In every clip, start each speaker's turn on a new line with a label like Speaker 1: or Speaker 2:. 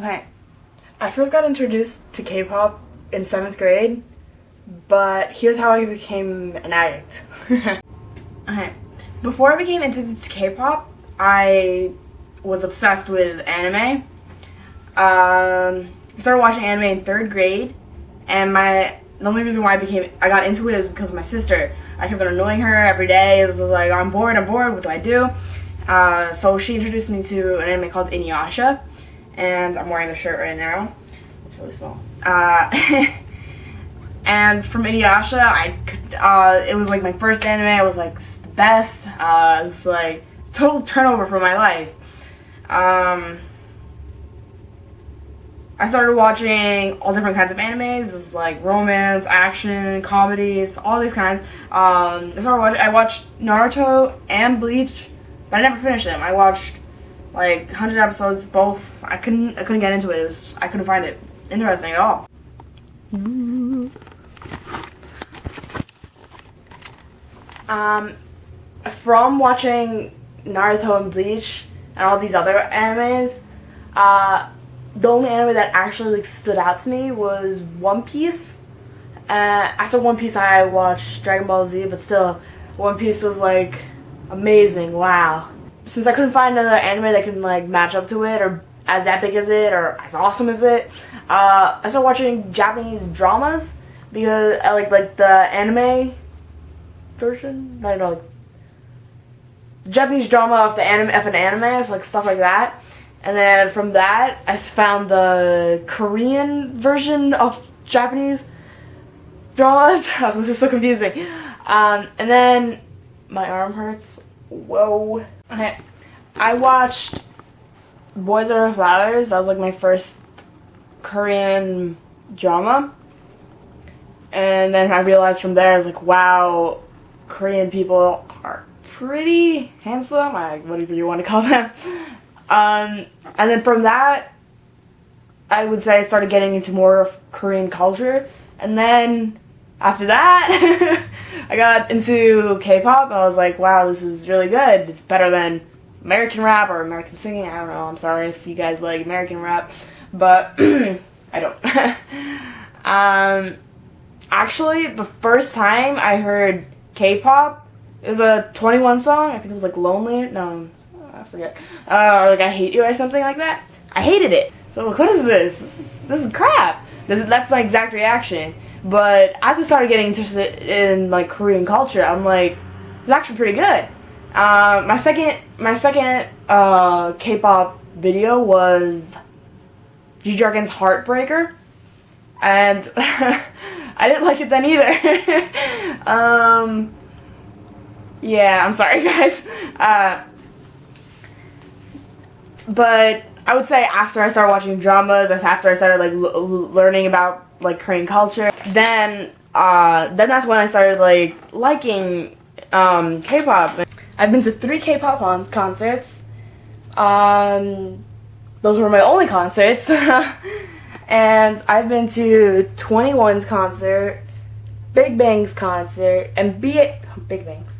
Speaker 1: Okay. I first got introduced to K-pop in 7th grade, but here's how I became an addict. Okay. Before I became into K-pop, I was obsessed with anime. I started watching anime in 3rd grade, and the only reason why I got into it was because of my sister. I kept on annoying her every day. It was like, I'm bored, what do I do? So she introduced me to an anime called Inuyasha, and I'm wearing the shirt right now. It's really small. And from Inuyasha, it was like my first anime. I was like, this is the best. It was like total turnover for my life. I started watching all different kinds of animes. This is like romance, action, comedies, all these kinds. I watched Naruto and Bleach, but I never finished them. I watched like 100 episodes, both. I couldn't get into it. I couldn't find it interesting at all. From watching Naruto and Bleach and all these other animes, the only anime that actually like stood out to me was One Piece. After One Piece, I watched Dragon Ball Z, but still, One Piece was like amazing. Wow. Since I couldn't find another anime that can like match up to it, or as epic as it, or as awesome as it, I started watching Japanese dramas because I like the anime version. I don't know, like, the Japanese drama of an anime, so like stuff like that. And then from that, I found the Korean version of Japanese dramas. This is so confusing. And then my arm hurts. Whoa. Okay. I watched Boys Over Flowers. That was like my first Korean drama. And then I realized from there, I was like, wow, Korean people are pretty handsome. Whatever you want to call them. And then from that, I would say I started getting into more of Korean culture. And then after that, I got into K-pop. And I was like, wow, this is really good. It's better than American rap or American singing. I don't know. I'm sorry if you guys like American rap, but I don't. Actually, the first time I heard K-pop, it was a 21 song. I think it was like Lonely. No, I forget. Or like I Hate You or something like that. I hated it. So like, what is this? This is crap. That's my exact reaction. But as I started getting interested in like Korean culture, I'm like, it's actually pretty good. My second K-pop video was G-Dragon's Heartbreaker, and I didn't like it then either. Yeah, I'm sorry guys. But I would say after I started watching dramas, after I started like learning about like Korean culture, then that's when I started like liking K-pop. I've been to 3 K-pop concerts. Those were my only concerts. And I've been to 21's concert, Big Bang's concert, and Big Bang's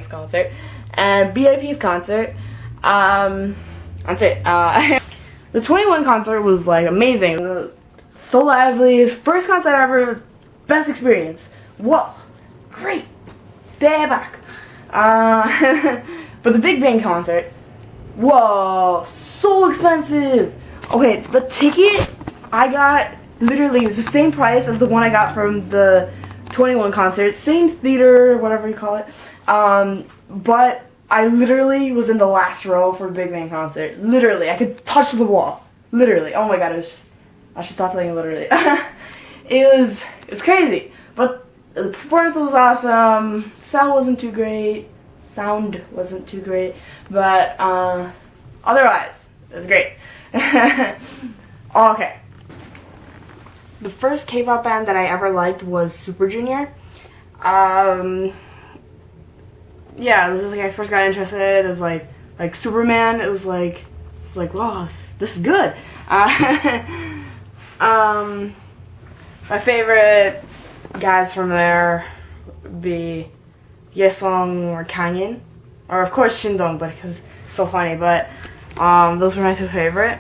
Speaker 1: concert, and B.A.P's concert. That's it. The 21 concert was like amazing. So lively. First concert ever. Was best experience. Whoa, great. Day back. But the Big Bang concert, whoa, so expensive. Okay, the ticket I got literally is the same price as the one I got from the 21 concert, same theater, whatever you call it. But I literally was in the last row for a Big Bang concert. Literally, I could touch the wall. Literally, oh my god, I should stop playing literally. It was crazy, but the performance was awesome. Sound wasn't too great, but otherwise, it was great. Okay. The first K-pop band that I ever liked was Super Junior. Yeah, this is like I first got interested. It was like Superman. It was like wow, this is good. My favorite guys from there would be Yesung or Kangin, or of course Shindong, but because it's so funny. But those were my 2 favorite.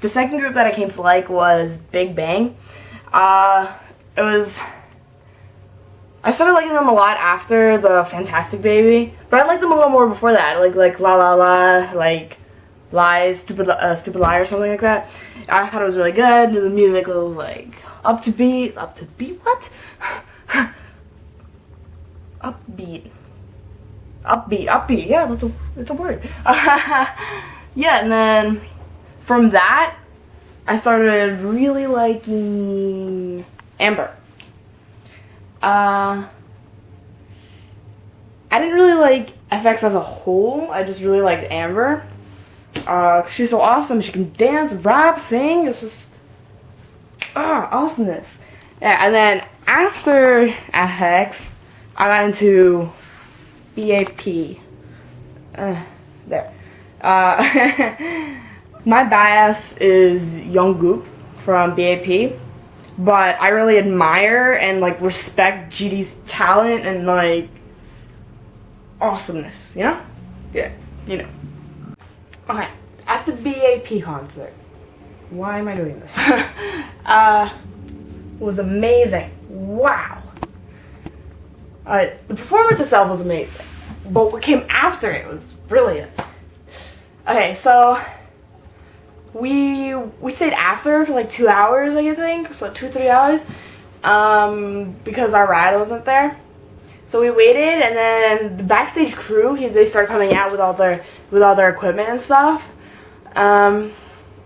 Speaker 1: The second group that I came to like was Big Bang. It was... I started liking them a lot after the Fantastic Baby, but I liked them a little more before that. Like La La La, like Lies, Stupid Lie or something like that. I thought it was really good. The music was like upbeat, what? Upbeat. Yeah, that's a word. Yeah, and then from that, I started really liking Amber. I didn't really like FX as a whole. I just really liked Amber. She's so awesome. She can dance, rap, sing. It's just awesomeness. Yeah, and then after FX, I got into B.A.P. There. My bias is Jungkook from B.A.P. But I really admire and like respect GD's talent and like awesomeness, you know? Yeah, you know. Okay, at the B.A.P. concert, why am I doing this? Was amazing. Wow. The performance itself was amazing, but what came after it was brilliant. Okay, so we stayed after for like 2 hours, I think, so 2-3 hours, because our ride wasn't there. So we waited, and then the backstage crew, they started coming out with all their equipment and stuff. And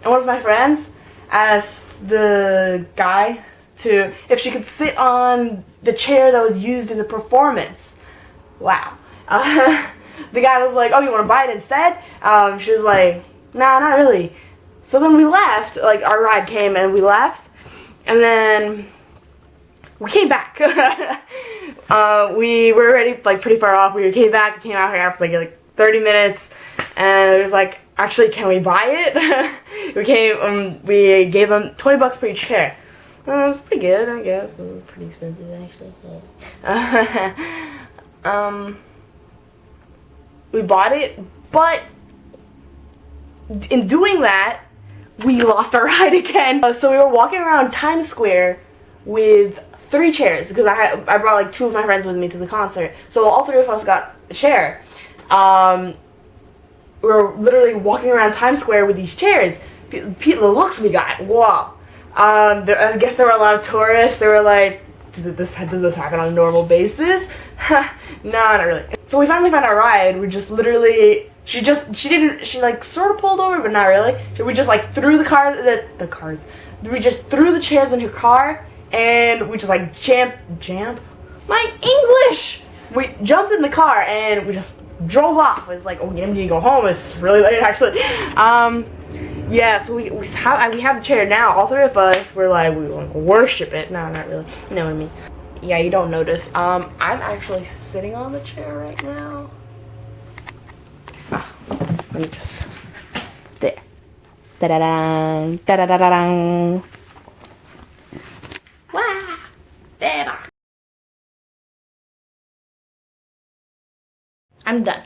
Speaker 1: one of my friends asked the guy if she could sit on the chair that was used in the performance. Wow. The guy was like, "Oh, you want to buy it instead?" She was like, "Nah, not really." So then we left, like our ride came and we left, and then we came back. We were already like pretty far off. We came out after like 30 minutes, and it was like, actually, can we buy it? We gave them $20 per each chair. It was pretty good, I guess. It was pretty expensive, actually. We bought it, but in doing that, we lost our ride again. So we were walking around Times Square with 3 chairs, because I brought like 2 of my friends with me to the concert. So all 3 of us got a chair. We were literally walking around Times Square with these chairs. The looks we got, wow. I guess there were a lot of tourists. They were like, does this happen on a normal basis? No, not really. So we finally found our ride. We just literally, she like sort of pulled over, but not really. We just like threw the cars. We just threw the chairs in her car, and we just like jammed. My English! We jumped in the car and we just drove off. It was like, oh, we need to go home. It's really late, actually. Yeah, so we have the chair now. All 3 of us were like, we like worship it. No, not really. You know what I mean? Yeah, you don't notice. I'm actually sitting on the chair right now. Let me just there. Da-da-da-dang, da-da-da-da-dang. Wow, there. I'm done.